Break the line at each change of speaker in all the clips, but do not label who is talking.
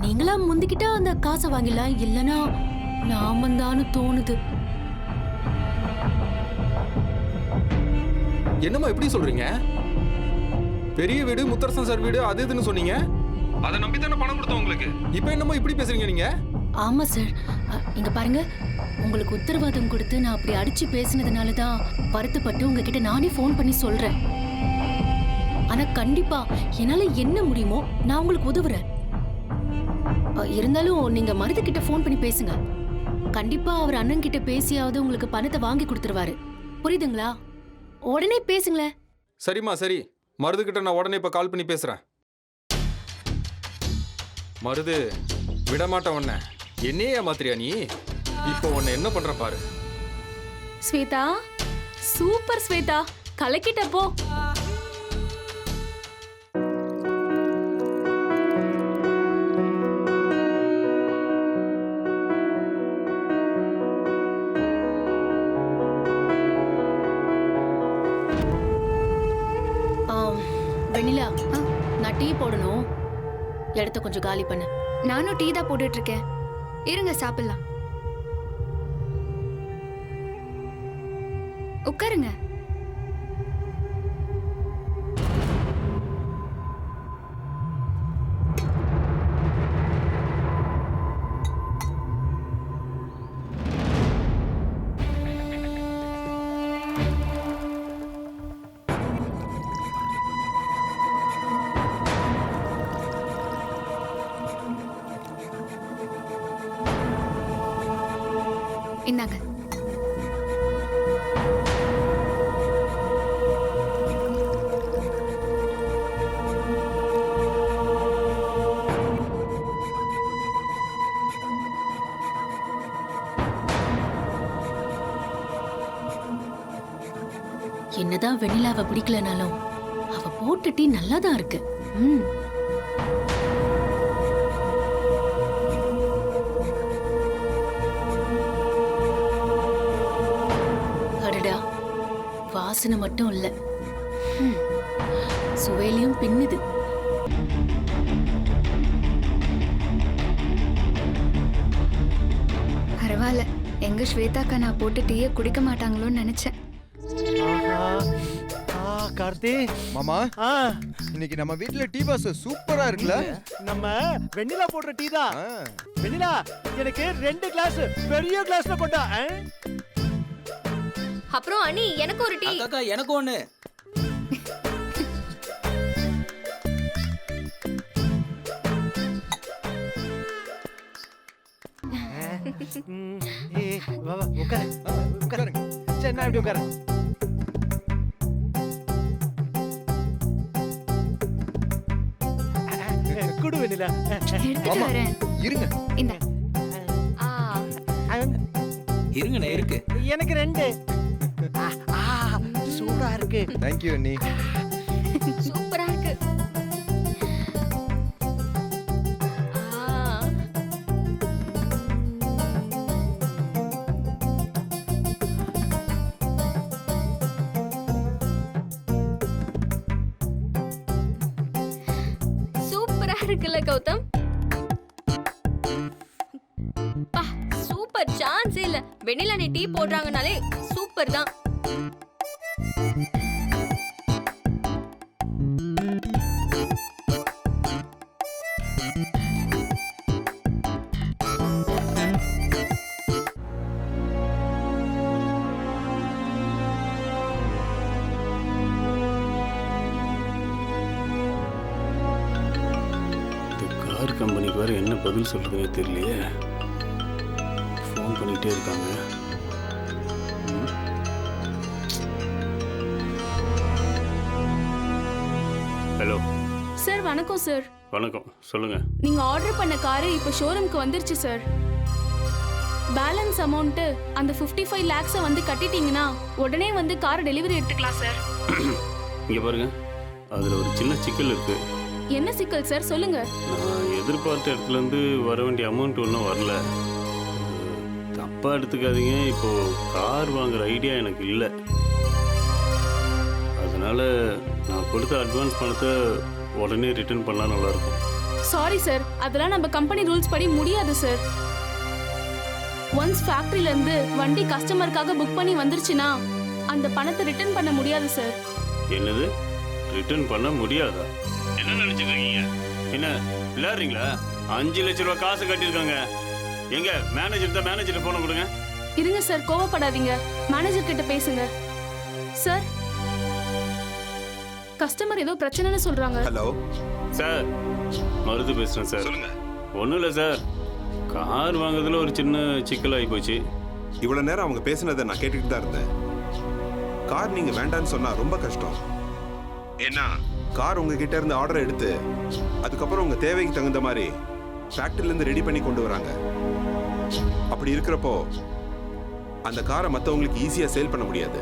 நீங்களா முந்திக்கிட்டா அந்த காசை வாங்கிடலாம், இல்லனா நாம தான்னு தோணுது.
என்னம்மா எப்படி சொல்றீங்க? பெரிய வீடு, முத்தரசன் சார் வீடு, அது இதுன்னு சொன்னீங்க. அதை நம்பி தானே பணம் கொடுத்தோம் உங்களுக்கு. இப்போ என்னம்மா இப்படி பேசுறீங்க நீங்க?
ஆமா சார், இங்க பாருங்க, உங்களுக்கு உத்தரவாதம் கொடுத்து நான் அப்படி அடிச்சு பேசினதுனால தான் வருத்தப்பட்டு உங்ககிட்ட நானே ஃபோன் பண்ணி சொல்றேன். ஆனா கண்டிப்பா என்னால என்ன முடியுமோ நான் உங்களுக்கு உதவுறேன். இருந்தாலும் நீங்க மருது கிட்ட ஃபோன் பண்ணி பேசுங்க. கண்டிப்பா அவர் அண்ணன் கிட்ட பேசியாவது உங்களுக்கு பணத்தை வாங்கி கொடுத்துருவாரு. புரியுதுங்களா? உடனே பேசுங்களேன்.
சரிம்மா சரி, மருது கிட்ட நான் உடனே இப்ப கால் பண்ணி பேசுறேன். மருது, விடமாட்டேன் உன்னை. என்னையே ஏமாத்திரியா நீ? இப்போ உன்னை என்ன பண்ற பாரு.
ஸ்வேதா, சூப்பர் ஸ்வேதா, கலக்கிட்டப்போ.
வெண்ணிலா, நான் டீ போடணும், இடத்த கொஞ்சம் காலி பண்ணு.
நானும் டீ தான் போட்டுட்டு இருக்கேன். இருங்க சாப்பிடலாம். உட்காருங்க. இந்தாங்க.
என்னதான் வெண்ணிலாவை பிடிக்கலனாலும் அவ போட்ட டீ நல்லா தான் இருக்கு. அடடா, வாசனை மட்டும் இல்ல, சுவையிலையும் பின்னுது.
பரவாயில்ல, எங்க ஸ்வேதாக்கா நான் போட்டு டீயை குடிக்க மாட்டாங்களோன்னு நினைச்சேன்.
கார்த்தி
மாமா, இன்னைக்கு நம்ம வீட்ல டீ பாஸ் சூப்பரா இருக்குல்ல?
நம்ம வெண்ணிலா போடுற டீ தான். வெண்ணிலா, எனக்கு 2 கிளாஸ் பெரிய கிளாஸ்ல கொண்டா.
அப்புறம் அனி, எனக்கு ஒரு டீ.
அக்கா, எனக்கு ஒண்ணு.
வா வா, உட்காரு உட்காருங்க. சரி, நான் இப்படி உட்காரு. குடு வெண்ணிலா.
எடுத்துட்டு வரேன்.
இருங்க.
இந்த
இருங்கண்ணே, இருக்கு.
எனக்கு 2. சூடா இருக்கு.
Thank you அண்ணி.
சூப்பரா இருக்கு. சூப்பரா இருக்குல்ல கௌதம்? சூப்பர், சான்ஸே இல்ல. வெண்ணிலா நீ டீ போடுறாங்கனாலே சூப்பர் தான்.
கார் கம்பெனிக்கு வேறு என்ன பதில் சொல்கிறதுனே தெரியலையே. ஃபோன் பண்ணிகிட்டே இருக்காங்க. ஹலோ
சார், வணக்கம் சார்.
வணக்கம், சொல்லுங்கள்.
நீங்க ஆர்டர் பண்ண காரு இப்போ ஷோரூம்க்கு வந்துருச்சு சார். பேலன்ஸ் அமௌண்ட் அந்த 55 lakhs வந்து கட்டிட்டீங்கன்னா உடனே வந்து கார் டெலிவரி எடுத்துக்கலாம் சார்.
இங்கே பாருங்க, அதில் ஒரு சின்ன சிக்கல் இருக்குது.
என்ன சிக்கல் சார், சொல்லுங்க.
நான் எதிர்பார்த்த இடத்துலேருந்து வர வேண்டிய அமௌண்ட் ஒன்றும் வரல. தப்பாக எடுத்துக்காதீங்க, இப்போது கார் வாங்குற ஐடியா எனக்கு இல்லை. அதனால் நான் கொடுத்த அட்வான்ஸ் பணத்தை உடனே ரிட்டர்ன் பண்ணால் நல்லாயிருக்கும்.
சாரி சார், அதெல்லாம் நம்ம கம்பெனி ரூல்ஸ் படி முடியாது சார். ஒன்ஸ் ஃபேக்டரியில இருந்து வண்டி கஸ்டமருக்காக புக் பண்ணி வந்துருச்சுன்னா அந்த பணத்தை ரிட்டர்ன் பண்ண முடியாது சார்.
என்னது ரிட்டர்ன் பண்ண முடியாதா? என்ன நினைச்சிட்டு இருக்கீங்க? என்ன விளையாடுறீங்களா? 5 லட்ச ரூபாய் காசு கட்டியிருக்காங்க. எங்க மேனேஜர் போன கொடுங்க.
இருங்க சார், கோவப்படாதீங்க. மேனேஜர் கிட்ட பேசுங்க. சார், கஸ்டமர் ஏதோ பிரச்சனைன்னு சொல்றாங்க.
ஹலோ
சார், மருது பேசுறேன் சார்.
சொல்லுங்க.
ஒன்றும் இல்லை சார், கார் வாங்குறதுல ஒரு சின்ன சிக்கலாகி போச்சு.
இவ்வளவு நேரம் அவங்க பேசினதை நான் கேட்டுக்கிட்டு தான் இருந்தேன். கார் நீங்க வேண்டான்னு சொன்னா ரொம்ப கஷ்டம். ஏன்னா கார் உங்ககிட்ட இருந்து ஆர்டர் எடுத்து அதுக்கப்புறம் உங்க தேவைக்கு தகுந்த மாதிரி ஃபேக்டரியில இருந்து ரெடி பண்ணி கொண்டு வராங்க. அப்படி இருக்கிறப்போ அந்த காரை மற்றவங்களுக்கு ஈஸியா சேல் பண்ண முடியாது.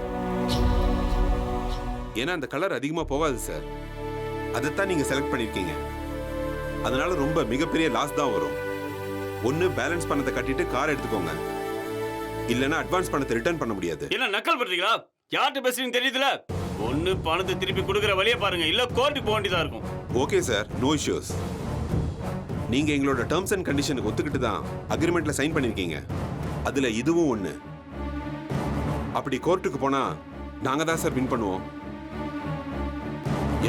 ஏன்னா அந்த கலர் அதிகமா போகாது சார். அதைத்தான் நீங்க செலக்ட் பண்ணிருக்கீங்க. அதனால ரொம்ப மிகப்பெரிய லாஸ் தான் வரும். ஒன்னு பேலன்ஸ் பணத்தை கட்டிட்டு கார் எடுத்துக்கோங்க, இல்லைன்னா அட்வான்ஸ் பணத்தை ரிட்டர்ன் பண்ண முடியாது.
என்ன நக்கல் பண்றீங்களா? யார்கிட்ட பேசுறீங்க தெரியுதுல? ஒண்ணு பணத்தை திருப்பி கொடுக்குற வழியை பாருங்க, இல்ல கோர்ட்டுக்கு போக வேண்டியதா இருக்கும்.
Okay sir, no issues. நீங்க எங்களோட டேர்ம்ஸ் அண்ட் கண்டிஷனுக்கு ஒத்துக்கிட்டு தான் அக்ரிமெண்ட்ல சைன் பண்ணிருக்கீங்க. அதுல இதுவும் ஒண்ணு. அப்படி கோர்ட்டுக்கு போனா நாங்க தான் சார் வின் பண்ணுவோம்.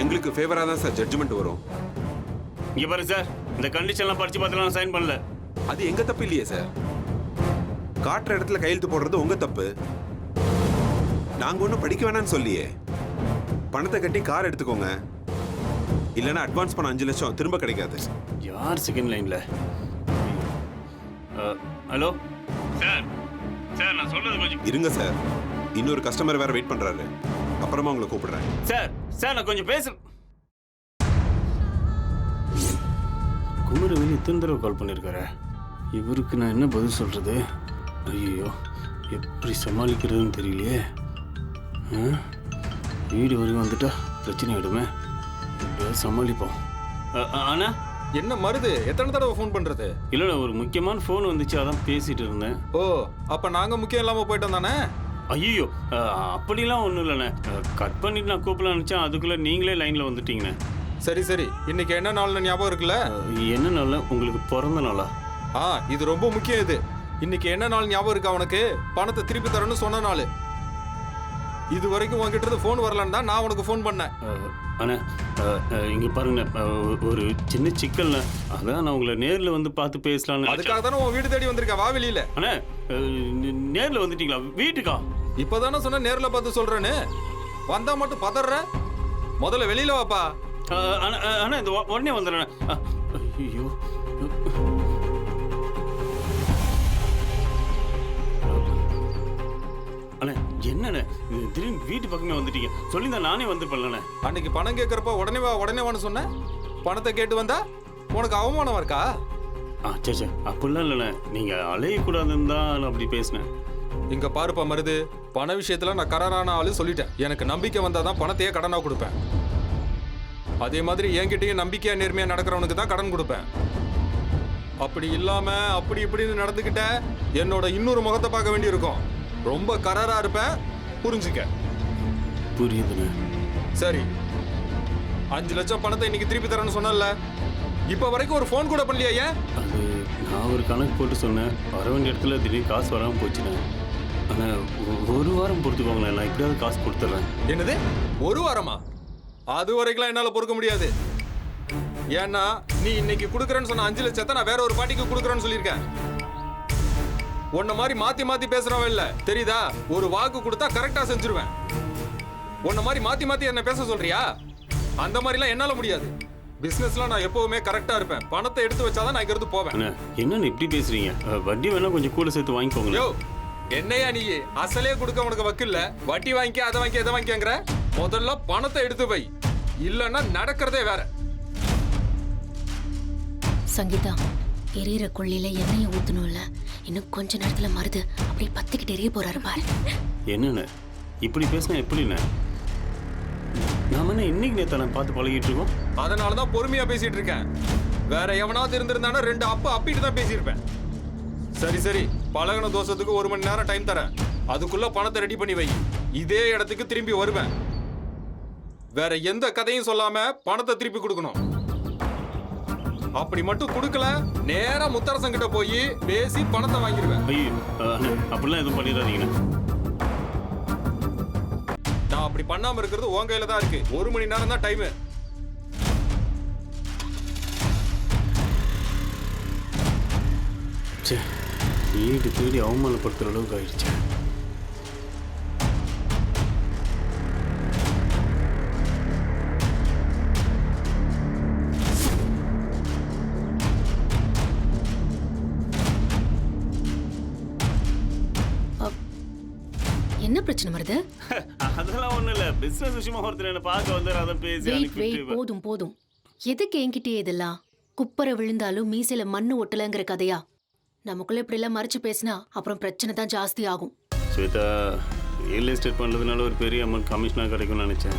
எங்களுக்கு ஃபேவரா தான் சார் ஜட்ஜ்மெண்ட் வரும்.
இங்க பாருங்க சார், இந்த கண்டிஷன்லாம் படிச்சு பார்த்துலாம் சைன் பண்ணல.
அது எங்க தப்பு இல்லையே சார். காட்டுற இடத்துல கையெழுத்து போடுறது உங்க தப்பு. நாங்க ஒன்றும் படிக்க வேணாம்னு சொல்லியே. பணத்தை கட்டி கார் எடுத்துக்கோங்க, இல்லைன்னா அட்வான்ஸ் பண்ண 5 லட்சம் திரும்ப கிடைக்காது.
யார் செகண்ட் லைன்ல? ஹலோ சார், சார் நான் சொல்றது கொஞ்சம்
இருங்க சார், இன்னொரு கஸ்டமர் வேற வெயிட் பண்றாரு. அப்புறமா உங்களை கூப்பிடுறேன்.
சார். சார் நான் கொஞ்சம் பேச. குமரவேல் இத்தனை தடவை கால் பண்ணியிருக்காரு. இவருக்கு நான் என்ன பதில் சொல்றது? ஐயோ, எப்படி சமாளிக்கிறதுன்னு தெரியலையே. வீடு வரைக்கும் வந்துட்டா பிரச்சனை ஆயிடுமே. எப்படியாவது சமாளிப்போம். ஆனா
என்ன மருது, எத்தனை தடவை ஃபோன் பண்றது?
இல்லைண்ணா, ஒரு முக்கியமான ஃபோன் வந்துச்சு, அதான் பேசிட்டு இருந்தேன்.
ஓ, அப்ப நாங்க முக்கியம் இல்லாம போயிட்டோம் தானே?
ஐயோ, அப்படிலாம் ஒன்றும் இல்லைண்ணே. கட் பண்ணிட்டு நான் கூப்பிடலாம் நினச்சேன், அதுக்குள்ளே நீங்களே லைனில் வந்துட்டீங்கண்ணே.
சரி சரி, இன்னைக்கு என்ன நாள்னு ஞாபகம் இருக்குல்ல?
என்ன நாள்? உங்களுக்கு பிறந்த நாளா?
இது ரொம்ப முக்கியம். இன்னைக்கு என்ன நாள் ஞாபகம் இருக்கா உனக்கு? பணத்தை திருப்பி தரேன்னு சொன்ன நாள். இது வரைக்கும் உங்ககிட்ட இருந்து ஃபோன் வரலன்னு தான் நான் உனக்கு ஃபோன் பண்ணேன்.
அண்ணா, இங்கே பாருங்கண்ணே, ஒரு சின்ன சிக்கல்ண்ணே. அதான் நான் உங்களை நேரில் வந்து பார்த்து பேசலான்னு.
அதுக்காக தானே உன் வீடு தேடி வந்திருக்கா. வா வெளியில.
அண்ணா, நேரில் வந்துட்டீங்களா? வீட்டுக்கா?
இப்பதானே சொன்ன நேரில் பார்த்து சொல்றேன்னு. வந்தா மட்டும் பதற. முதல்ல வெளியில வாப்பா.
அண்ணா, இந்த உடனே வந்துடுறேன். ஐயோ, அண்ணா என்னண்ணே திடீர்னு வீட்டு பக்கமே வந்துட்டீங்க? சொல்லியிருந்தா நானே வந்துருப்பேன்லண்ணே.
அன்னைக்கு பணம் கேட்கறப்ப உடனே வான்னு சொன்னேன். பணத்தை கேட்டு வந்தா உனக்கு அவமானம் இருக்கா?
சரி சரி, அப்படிலாம் இல்லைண்ணே. நீங்கள் அலையக்கூடாதுன்னு தான் நான் அப்படி பேசினேன்.
இங்க பாருப்பா மருது, பண விஷயத்துல நான் கராரான ஆளு சொல்லிட்டேன். எனக்கு நம்பிக்கை வந்தாதான் பணத்தையே கடனா கொடுப்பேன். அதே மாதிரி என்கிட்டயும் நம்பிக்கையா நேர்மையா நடக்கிறவனுக்கு தான் கடன் கொடுப்பேன். அப்படி இல்லாம அப்படி இப்படின்னு நடந்துக்கிட்ட என்னோட இன்னொரு முகத்தை பார்க்க வேண்டியிருக்கும். ரொம்ப கராரா இருப்பேன், புரிஞ்சுக்க.
புரியுதுண்ணே.
சரி, 5 லட்சம் பணத்தை இன்னைக்கு திருப்பி தரேன்னு சொன்னல. இப்ப வரைக்கும் ஒரு ஃபோன் கூட பண்ணலையா? ஏன்?
அது நான் ஒரு கணக்கு போட்டு சொன்னேன். வர வேண்டிய இடத்துல திடீர்னு காசு வராமல் போச்சுண்ணே. ஆனால் ஒரு வாரம் பொறுத்துக்கோங்களேன், நான் எப்படியாவது காசு கொடுத்துட்றேன்.
என்னது, ஒரு வாரமா? அது வரைக்கும் என்னால பொறுக்க முடியாது. ஏன்னா நீ இன்னைக்கு கொடுக்குறேன்னு சொன்ன 5 லட்சத்தை நான் வேற ஒரு பாட்டிக்கு கொடுக்குறேன்னு சொல்லியிருக்கேன். உன்ன மாதிரி மாத்தி மாத்தி பேசுறவன் இல்ல, தெரியுதா? ஒரு வாக்கு கொடுத்தா கரெக்டா செஞ்சிருவேன். உன்ன மாதிரி மாத்தி மாத்தி என்ன பேச சொல்றியா? அந்த மாதிரிலாம் என்னால முடியாது. பிசினஸ்ல நான் எப்பவுமே கரெக்டா இருப்பேன். பணத்தை எடுத்து வச்சாதான் நான் இங்கிருந்து போவேன்.
என்னன்னு இப்படி பேசுறீங்க? வட்டி வேணா கொஞ்சம் கூட சேர்த்து வாங்கிக்கோங்க.
யோ, என்னையா நீ அசலே கொடுக்க உனக்கு வக்கில்ல, வட்டி வாங்கி அதை வாங்கி எதை வாங்கிங்கிற? முதல்ல பணத்தை எடுத்து வை, இல்லன்னா நடக்கிறதே வேற.
சங்கீதா, எரியற கொள்ளில எண்ணெயை ஊத்தணும்ல. இன்னும் கொஞ்ச நேரத்துல மருது அப்படி பத்திக்கிட்டு எரிய போறாரு பாரு.
என்னன்னு இப்படி பேசினா எப்படின்னு? நாம என்ன இன்னைக்கு நேத்தான பார்த்து பழகிட்டு இருக்கோம்.
அதனாலதான் பொறுமையா பேசிட்டு இருக்கேன். வேற எவனாவது இருந்திருந்தானா 2 அப்பிட்டு தான் பேசியிருப்பேன். சரி சரி, பழகின தோசத்துக்கு 1 மணி நேரம் டைம் தரேன். அதுக்குள்ள பணத்தை ரெடி பண்ணி வை. இதே இடத்துக்கு திரும்பி வருவேன். வேற எந்த கதையும் சொல்லாம பணத்தை திருப்பி கொடுக்கணும். அப்படி மட்டும் கொடுக்கல நேரா முத்தரசன் கிட்ட போய் பேசி பணத்தை வாங்கிடுவேன்.
ஐயோ அண்ணே, அப்படிலாம் எதுவும் பண்ணிடாதீங்கண்ணே.
நான் அப்படி பண்ணாம இருக்கிறது உன் கையில தான் இருக்கு. 1 மணி நேரம் தான் டைம்.
சே, வீடு தேடி அவமானப்படுத்துற அளவுக்கு ஆயிடுச்சு.
என்ன பிரச்சனை வருது?
அதெல்லாம் ஒண்ணும் இல்ல. பிசினஸ் விஷயமா ஒருத்தர் என்ன பார்க்க வந்தாரு, அதை பேசி
வெயிட் வெயிட், போதும் போதும். எதுக்கு என்கிட்டயே இதெல்லாம்? குப்பரை விழுந்தாலும் மீசையில மண்ணு ஒட்டலங்கிற கதையா? நமக்குள்ள இப்படி எல்லாம் மறைச்சு பேசினா அப்புறம் பிரச்சனை தான் ஜாஸ்தி ஆகும்.
ஸ்வேதா, ரியல் எஸ்டேட் பண்றதுனால ஒரு பெரிய அமௌண்ட் கமிஷனாக கிடைக்கும்னு நினைச்சேன்.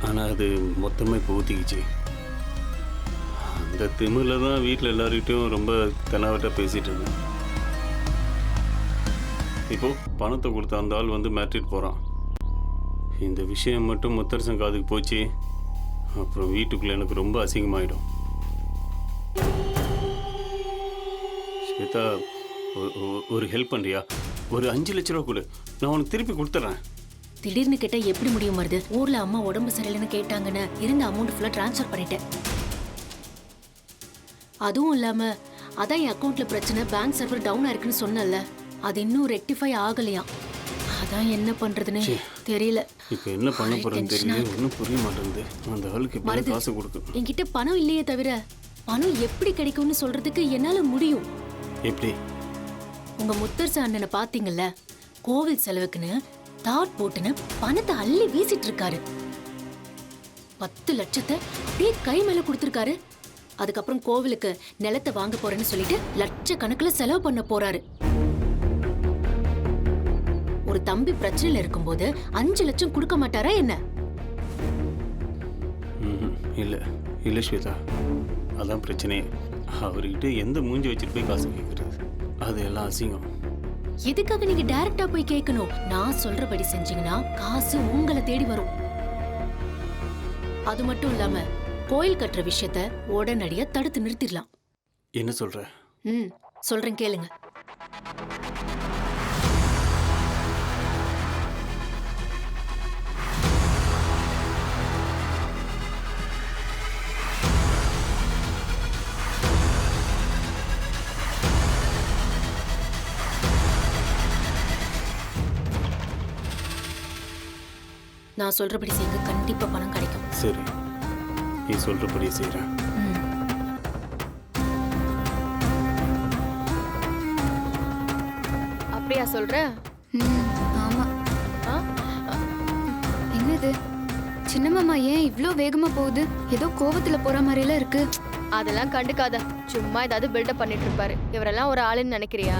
ஆனா அது மொத்தமா இப்போ ஊத்திக்கிச்சு. அந்த திமிர்ல தான் வீட்டில் எல்லார்கிட்டையும் ரொம்ப தெனாவட்டா பேசிட்டு இருந்தேன். இப்போ பணத்தை கொடுத்த அந்த ஆள் வந்து மிரட்டிட்டு போறான். இந்த விஷயம் மட்டும் முத்தரசன் காதுக்கு போச்சு, அப்புறம் வீட்டுக்குள்ள எனக்கு ரொம்ப அசிங்கமாயிடும். ஸ்வேதா, ஒரு ஹெல்ப் பண்றியா? ஒரு 5 லட்ச ரூபா கொடு, நான் உனக்கு திருப்பி கொடுத்துட்றேன்.
திடீர்னு கேட்டா எப்படி முடியும் வருது? ஊர்ல அம்மா உடம்பு சரியில்லைன்னு கேட்டாங்கன்னு இருந்த அமௌண்ட் ஃபுல்லா டிரான்ஸ்ஃபர் பண்ணிட்டேன். அதுவும் இல்லாம அதான் என் அக்கௌண்ட்ல பிரச்சனை, பேங்க் சர்வர் டவுன் ஆயிருக்குன்னு சொன்னல, அது இன்னும் ரெக்டிஃபை ஆகலையா. அதான் என்ன பண்றதுன்னு தெரியல.
இப்போ என்ன பண்ண போறேன்னு தெரியல, ஒன்றும் புரிய மாட்டேங்குது. அந்த ஆளுக்கு எப்படி காசு கொடுக்கும்?
என்கிட்ட பணம் இல்லையே தவிர பணம் எப்படி கிடைக்கும்னு சொல்றதுக்கு என்னால முடியும்.
எப்படி?
உங்க முத்தரசு அண்ணனை பாத்தீங்கல்ல, கோவில் செலவுக்குன்னு தாட் போட்டுன்னு பணத்தை அள்ளி வீசிட்டு இருக்காரு. 10 லட்சத்தை அப்படியே கை மேல கொடுத்திருக்காரு. அதுக்கப்புறம் கோவிலுக்கு நிலத்தை வாங்க போறேன்னு சொல்லிட்டு லட்சக்கணக்கில் செலவு பண்ண போறாரு. ஒரு தம்பி பிரச்சனையில இருக்கும்போது 5 லட்சம் கொடுக்க மாட்டாரா என்ன?
இல்ல இல்ல ஸ்வேதா, அதான் பிரச்சனையே. அவர்கிட்ட எந்த மூஞ்சி வச்சுட்டு போய் காசு கேட்கறது? அது எல்லாம் அசிங்கம்.
எதுக்காக நீங்க டைரக்டா போய் கேட்கணும்? நான் சொல்றபடி செஞ்சீங்கன்னா காசு உங்களை தேடி வரும். அது மட்டும் இல்லாம கோயில் கட்டுற விஷயத்த உடனடியா தடுத்து நிறுத்திடலாம்.
என்ன சொல்ற?
சொல்றேன் கேளுங்க. நான் சொல்றபடி செய்யுங்க, கண்டிப்பா பணம் கிடைக்கும்.
சரி, நீ சொல்றபடியே செய்யறேன்.
அப்படியா சொல்ற?
ஆமா. என்னது சின்ன மாமா ஏன் இவ்ளோ வேகமா போகுது? ஏதோ கோவத்துல போற மாதிரில இருக்கு.
அதெல்லாம் கண்டுக்காத, சும்மா ஏதாவது பில்டப் பண்ணிட்டு இருப்பாரு. இவரெல்லாம் ஒரு ஆளுன்னு நினைக்கிறியா?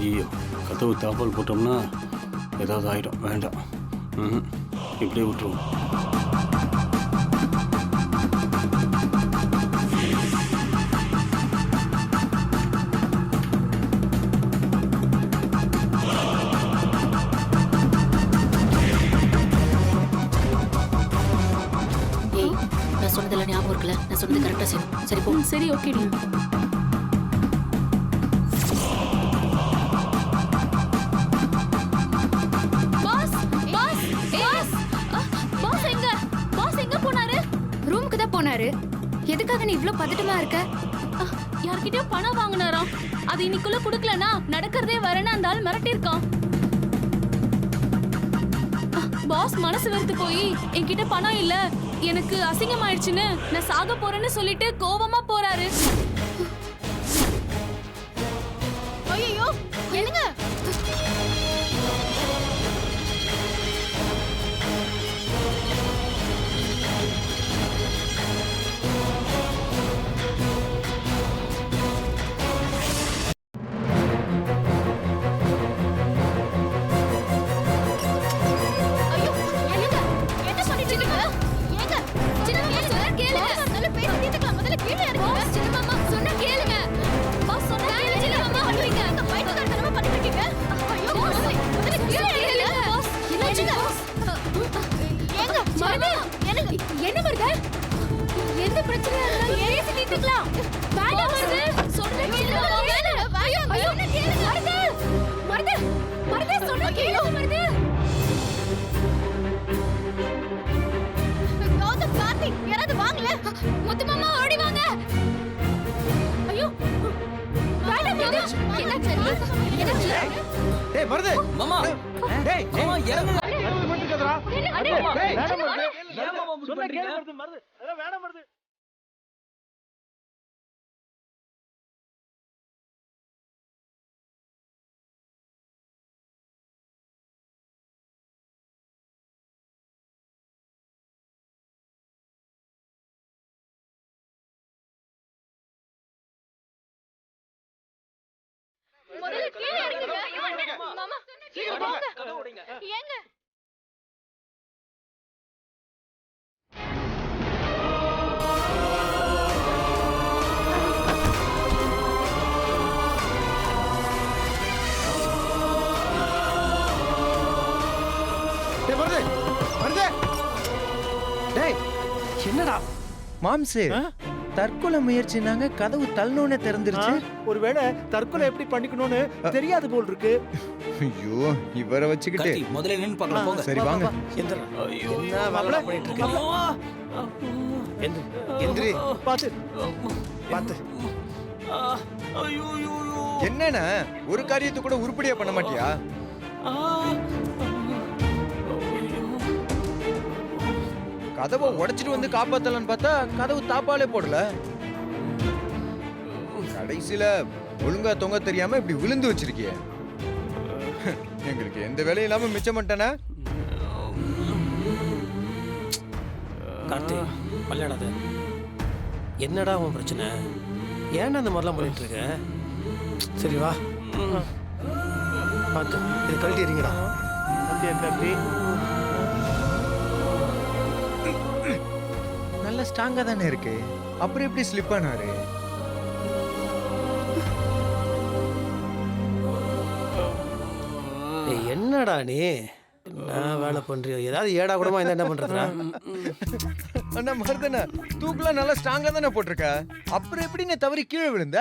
ஐயோ, கதவு தாப்பால் போட்டோம்னா ஏதாவது ஆயிடும். வேண்டாம், இப்படியே விட்டுருவோம்.
ஏய், நான் சொன்னதெல்லாம் ஞாபகம் இருக்குல்ல? நான் சொன்னது கரெக்டா செய்யணும். சரி போ.
சரி, ஓகே.
ரூமுக்கு தான் போனாரு. எதுக்காக நீ இவ்ளோ பதட்டமா இருக்க?
யார்கிட்டயோ பணம் வாங்கினாராம். அது இன்னைக்குள்ள குடுக்கலனா நடக்கிறதே வரேன்னு அந்த ஆள் மிரட்டி இருக்கான். பாஸ் மனசு வெறுத்து போய் என்கிட்ட பணம் இல்ல, எனக்கு அசிங்கமாயிடுச்சுன்னு நான் சாக போறேன்னு சொல்லிட்டு கோவமா போறாரு. ஐயோ, என்னங்க? பிரச்சனையா இருந்தா ஏசி தீர்த்துக்கலாம். வேண்டாம் மருது. சொல்றேன் கேளுங்க. வேண்டாம். ஐயோ மருது. மருது. மருது சொல்றேன் கேளுங்க மருது. கௌதம் கார்த்திக் யாராவது வாங்கல. முத்து மாமா ஓடி வாங்க. ஐயோ வேண்டாம் மருது. என்னாச்சு? என்னாச்சு?
டேய் மருது
மாமா
டேய்
மாமா இறங்குங்க.
மருது மட்டும் கதறா
அடே,
டேய்
வேண்டாம் மருது.
ஏன் மாமா இப்படி
சொன்னா கேளு
பண்றீங்க?
மருது அதெல்லாம் வேணாம் மருது.
முதல்ல கீழே இறங்குங்க. மாமா கீழே போங்க. ஏங்க
டேய் மருது மருது டேய் என்னடா
மாம்சு
ஆ?
தற்கொலை முயற்சினாங்க, கதவு தள்ளனோனே திறந்துருச்சு.
ஒருவேளை தற்கொலை எப்படி பண்ணிக்கணும்னு தெரியாது போல் இருக்கு.
ஐயோ, இவரை வச்சுக்கிட்டு
கார்த்தி முதல்ல நின்னு பார்க்கலாம் போங்க.
சரி வாங்க.
எந்திரா.
ஐயோ
என்ன வேலை பண்ணிட்டு இருக்க? எந்திரி பாத்து பாத்து.
ஐயோ ஐயோ
என்னண்ணா, ஒரு காரியத்தை கூட உருப்படியா பண்ண மாட்டியா? கதவை உடைச்சிட்டு வந்து காப்பாத்தலான்னு பார்த்தா கதவு தாப்பாலே போடல. கடைசியில ஒழுங்கா தொங்க தெரியாம இப்படி விழுந்து வச்சிருக்கிய. எங்களுக்கு எந்த வேலையும் இல்லாம மிச்சம் பண்ணிட்டேனா?
கார்த்தி பல்லையாடாத. என்னடா உன் பிரச்சனை? ஏன்டா அந்த மாதிரிலாம் பண்ணிட்டு இருக்க? சரி வா பார்த்து இது கழட்டி எறிங்கடா.
கட்டி
நல்ல ஸ்ட்ராங்கா தானே இருக்கு, அப்புறம் எப்படி ஸ்லிப் ஆனாரு?
ஏய், என்னடா நீ என்ன வேலை பண்றியோ? ஏதாவது ஏடா கூடமா இருந்தா என்ன பண்றதுடா?
அண்ணா மருதண்ணா, தூக்குலாம் நல்லா ஸ்ட்ராங்கா தானே போட்டிருக்க, அப்புறம் எப்படி நான் தவறி கீழே விழுந்த?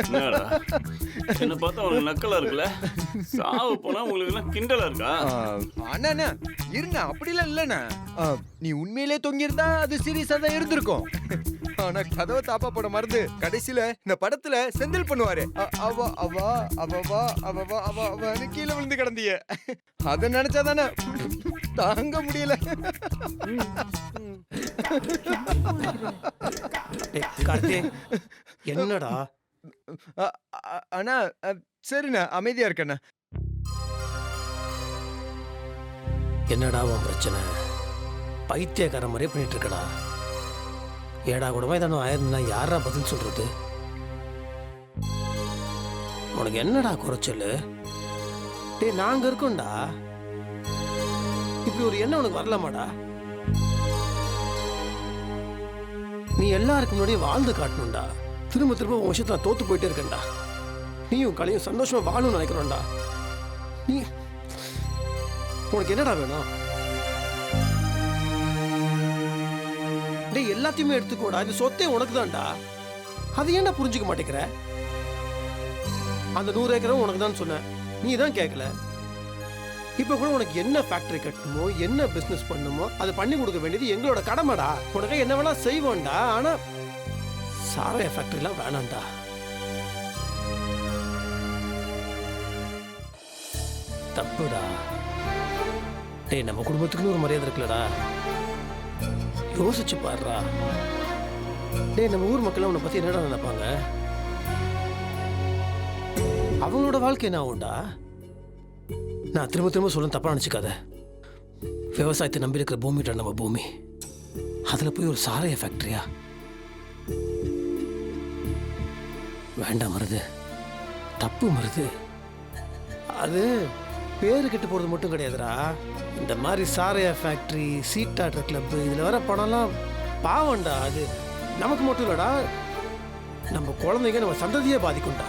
என்னடா என்ன பார்த்தா உனக்கு நக்கலா இருக்குல்ல? சாவு போனா உங்களுக்கு எல்லாம் கிண்டலா இருக்கா?
அண்ணா அண்ணா இருண்ணா, அப்படிலாம் இல்லண்ணா. நீ உண்மையிலே தொங்கியிருந்தா அது சீரியஸா தான் இருந்திருக்கும். ஆனா கதவை தாப்பா போட மறந்து கடைசியில இந்த படத்துல செந்தில் பண்ணுவாரு, அவ அவ அவவா அவவா அவ அவன்னு கீழே விழுந்து கிடந்திய. அதை நினைச்சாதானே தாங்க முடியல.
டேய், கார்த்தி என்னடா?
அண்ணா சரிண்ணா, அமைதியா இருக்கண்ணா.
என்னடா உன் பிரச்சனை? பைத்தியக்கார மாதிரியே பண்ணிட்டு இருக்கடா. ஏடா கூடமா ஏதாவது ஆயிருந்தா யாரா பதில் சொல்றது? உனக்கு என்னடா குறைச்சல்? டேய் நாங்க இருக்கோம்டா. இப்படி ஒரு எண்ணம் உனக்கு வரலாமாடா? நீ எல்லாருக்கும் முன்னாடி வாழ்ந்து காட்டணும்டா. திரும்ப திரும்ப உன் விஷயத்துல நான் தோத்து போயிட்டே இருக்கேன்டா. நீயும் கலையும் சந்தோஷமா வாழணும்னு நினைக்கிறோம்டா. நீ உனக்கு என்னடா வேணும்? டேய் எல்லாத்தையுமே எடுத்துக்கோடா, இது சொத்தே உனக்கு தான்டா. அது ஏன்டா புரிஞ்சுக்க மாட்டேங்கிற? அந்த 100 ஏக்கரும் உனக்கு தான் சொன்னேன், நீ தான் கேட்கல. இப்ப கூட உனக்கு என்ன ஃபேக்டரி கட்டணுமோ என்ன பிசினஸ் பண்ணணுமோ அதை பண்ணி கொடுக்க வேண்டியது எங்களோட கடமைடா. உனக்கு என்ன வேணா செய்வோம்டா, ஆனா சாராய ஃபேக்டரிலாம் வேணாம்டா. தப்புடா. டேய் நம்ம குடும்பத்துக்குன்னு ஒரு மரியாதை இருக்குல்லடா, யோசிச்சு பாருடா. டேய் நம்ம ஊர் மக்கள் உன்னை பத்தி என்னடா நினைப்பாங்க? அவங்களோட வாழ்க்கை என்ன ஆகும்டா? நான் திரும்ப திரும்ப சொல்ல தப்பா நினைச்சுக்காத. விவசாயத்தை நம்பி இருக்கிற பூமிடா நம்ம பூமி. அதுல போய் ஒரு சாராய ஃபேக்டரியா? வேண்டாம் மருது, தப்பு மருது. அது பேரு கெட்டு போறது மட்டும் கிடையாதுடா. இந்த மாதிரி சாரையா ஃபேக்டரி, சீட்டாடுற கிளப், இதுல வர பணம்லாம் பாவம்டா. அது நமக்கு மட்டும் இல்லடா, நம்ம குழந்தைங்க நம்ம சந்ததியே பாதிக்கும்டா.